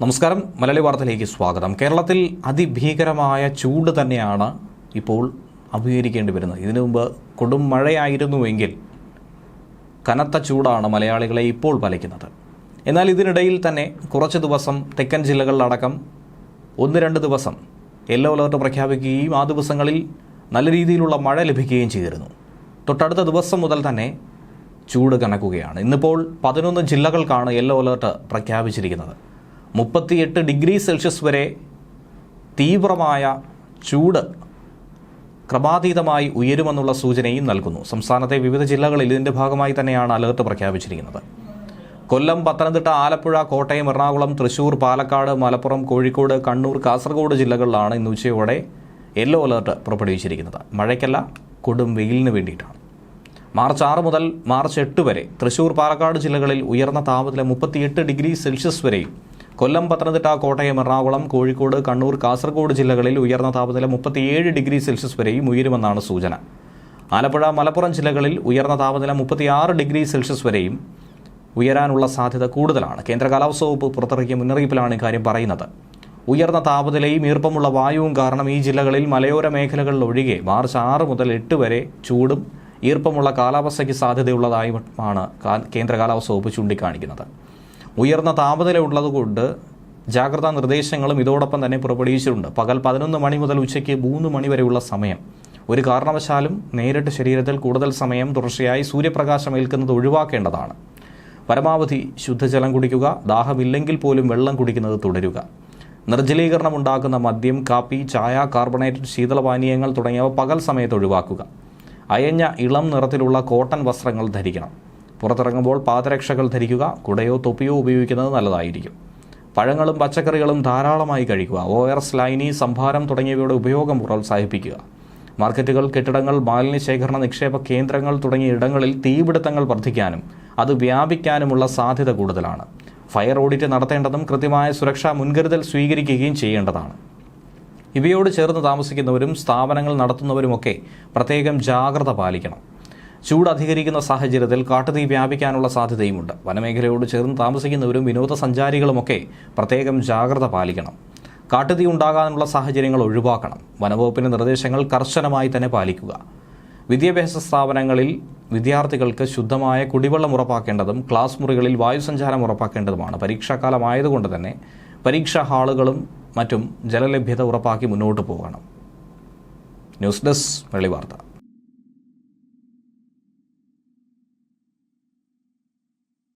നമസ്കാരം, മലയാളി വാർത്തയിലേക്ക് സ്വാഗതം. കേരളത്തിൽ അതിഭീകരമായ ചൂട് തന്നെയാണ് ഇപ്പോൾ അഭിമുഖീകരിക്കേണ്ടി വരുന്നത്. ഇതിനു മുമ്പ് കൊടും മഴയായിരുന്നുവെങ്കിൽ കനത്ത ചൂടാണ് മലയാളികളെ ഇപ്പോൾ വലയ്ക്കുന്നത്. എന്നാൽ ഇതിനിടയിൽ തന്നെ കുറച്ച് ദിവസം തെക്കൻ ജില്ലകളിലടക്കം 1-2 ദിവസം യെല്ലോ അലർട്ട് പ്രഖ്യാപിക്കുകയും ആ ദിവസങ്ങളിൽ നല്ല രീതിയിലുള്ള മഴ ലഭിക്കുകയും ചെയ്തിരുന്നു. തൊട്ടടുത്ത ദിവസം മുതൽ തന്നെ ചൂട് കനക്കുകയാണ്. ഇന്നിപ്പോൾ 11 ജില്ലകൾക്കാണ് യെല്ലോ അലർട്ട് പ്രഖ്യാപിച്ചിരിക്കുന്നത്. 38 ഡിഗ്രി സെൽഷ്യസ് വരെ തീവ്രമായ ചൂട് ക്രമാതീതമായി ഉയരുമെന്നുള്ള സൂചനയും നൽകുന്നു. സംസ്ഥാനത്തെ വിവിധ ജില്ലകളിൽ ഇതിൻ്റെ ഭാഗമായി തന്നെയാണ് അലർട്ട് പ്രഖ്യാപിച്ചിരിക്കുന്നത്. കൊല്ലം, പത്തനംതിട്ട, ആലപ്പുഴ, കോട്ടയം, എറണാകുളം, തൃശൂർ, പാലക്കാട്, മലപ്പുറം, കോഴിക്കോട്, കണ്ണൂർ, കാസർഗോഡ് ജില്ലകളിലാണ് ഇന്ന് ഉച്ചയോടെ യെല്ലോ അലർട്ട് പുറപ്പെടുവിച്ചിരിക്കുന്നത്. മഴയ്ക്കല്ല, കൊടും വെയിലിന് വേണ്ടിയിട്ടാണ്. മാർച്ച് 6 മുതൽ മാർച്ച് 8 വരെ തൃശൂർ, പാലക്കാട് ജില്ലകളിൽ ഉയർന്ന താപനില 38 ഡിഗ്രി സെൽഷ്യസ് വരെയും, കൊല്ലം, പത്തനംതിട്ട, കോട്ടയം, എറണാകുളം, കോഴിക്കോട്, കണ്ണൂർ, കാസർഗോഡ് ജില്ലകളിൽ ഉയർന്ന താപനില 37 ഡിഗ്രി സെൽഷ്യസ് വരെയും ഉയരുമെന്നാണ് സൂചന. ആലപ്പുഴ, മലപ്പുറം ജില്ലകളിൽ ഉയർന്ന താപനില 36 ഡിഗ്രി സെൽഷ്യസ് വരെയും ഉയരാനുള്ള സാധ്യത കൂടുതലാണ്. കേന്ദ്ര കാലാവസ്ഥാ വകുപ്പ് പുറത്തിറക്കിയ മുന്നറിയിപ്പിലാണ് ഇക്കാര്യം പറയുന്നത്. ഉയർന്ന താപനിലയും ഈർപ്പമുള്ള വായുവും കാരണം ഈ ജില്ലകളിൽ മലയോര മേഖലകളിൽ ഒഴികെ മാർച്ച് 6 മുതൽ 8 വരെ ചൂടും ഈർപ്പമുള്ള കാലാവസ്ഥയ്ക്ക് സാധ്യതയുള്ളതായുമാണ് കേന്ദ്ര കാലാവസ്ഥാ വകുപ്പ് ചൂണ്ടിക്കാണിക്കുന്നത്. ഉയർന്ന താപനില ഉള്ളതുകൊണ്ട് ജാഗ്രതാ നിർദ്ദേശങ്ങളും ഇതോടൊപ്പം തന്നെ പുറപ്പെടുവിച്ചിട്ടുണ്ട്. പകൽ 11 മണി മുതൽ ഉച്ചയ്ക്ക് 3 മണി വരെയുള്ള സമയം ഒരു കാരണവശാലും നേരിട്ട് ശരീരത്തിൽ കൂടുതൽ സമയം തുടർച്ചയായി സൂര്യപ്രകാശം ഏൽക്കുന്നത് ഒഴിവാക്കേണ്ടതാണ്. പരമാവധി ശുദ്ധജലം കുടിക്കുക. ദാഹമില്ലെങ്കിൽ പോലും വെള്ളം കുടിക്കുന്നത് തുടരുക. നിർജ്ജലീകരണം ഉണ്ടാക്കുന്ന മദ്യം, കാപ്പി, ചായ, കാർബണേറ്റഡ് ശീതളപാനീയങ്ങൾ തുടങ്ങിയവ പകൽ സമയത്ത് ഒഴിവാക്കുക. അയഞ്ഞ ഇളം നിറത്തിലുള്ള കോട്ടൺ വസ്ത്രങ്ങൾ ധരിക്കണം. പുറത്തിറങ്ങുമ്പോൾ പാദരക്ഷകൾ ധരിക്കുക. കുടയോ തൊപ്പിയോ ഉപയോഗിക്കുന്നത് നല്ലതായിരിക്കും. പഴങ്ങളും പച്ചക്കറികളും ധാരാളമായി കഴിക്കുക. ORS, ലൈനി, സംഭാരം തുടങ്ങിയവയുടെ ഉപയോഗം പ്രോത്സാഹിപ്പിക്കുക. മാർക്കറ്റുകൾ, കെട്ടിടങ്ങൾ, മാലിന്യ ശേഖരണ നിക്ഷേപ കേന്ദ്രങ്ങൾ തുടങ്ങിയ ഇടങ്ങളിൽ തീപിടുത്തങ്ങൾ വർദ്ധിക്കാനും അത് വ്യാപിക്കാനുമുള്ള സാധ്യത കൂടുതലാണ്. ഫയർ ഓഡിറ്റ് നടത്തേണ്ടതും കൃത്യമായ സുരക്ഷാ മുൻകരുതൽ സ്വീകരിക്കുകയും ചെയ്യേണ്ടതാണ്. ഇവയോട് ചേർന്ന് താമസിക്കുന്നവരും സ്ഥാപനങ്ങൾ നടത്തുന്നവരുമൊക്കെ പ്രത്യേകം ജാഗ്രത പാലിക്കണം. ചൂട് അധികരിക്കുന്ന സാഹചര്യത്തിൽ കാട്ടുതീ വ്യാപിക്കാനുള്ള സാധ്യതയുമുണ്ട്. വനമേഖലയോട് ചേർന്ന് താമസിക്കുന്നവരും വിനോദസഞ്ചാരികളുമൊക്കെ പ്രത്യേകം ജാഗ്രത പാലിക്കണം. കാട്ടുതീ ഉണ്ടാകാനുള്ള സാഹചര്യങ്ങൾ ഒഴിവാക്കണം. വനംവകുപ്പിന്റെ നിർദ്ദേശങ്ങൾ കർശനമായി തന്നെ പാലിക്കുക. വിദ്യാഭ്യാസ സ്ഥാപനങ്ങളിൽ വിദ്യാർത്ഥികൾക്ക് ശുദ്ധമായ കുടിവെള്ളം ഉറപ്പാക്കേണ്ടതും ക്ലാസ് മുറികളിൽ വായുസഞ്ചാരം ഉറപ്പാക്കേണ്ടതുമാണ്. പരീക്ഷാകാലമായതുകൊണ്ട് തന്നെ പരീക്ഷാ ഹാളുകളും മറ്റും ജലലഭ്യത ഉറപ്പാക്കി മുന്നോട്ട് പോകണം. ന്യൂസ് ഡെസ്ക്, മലയാളി വാർത്ത.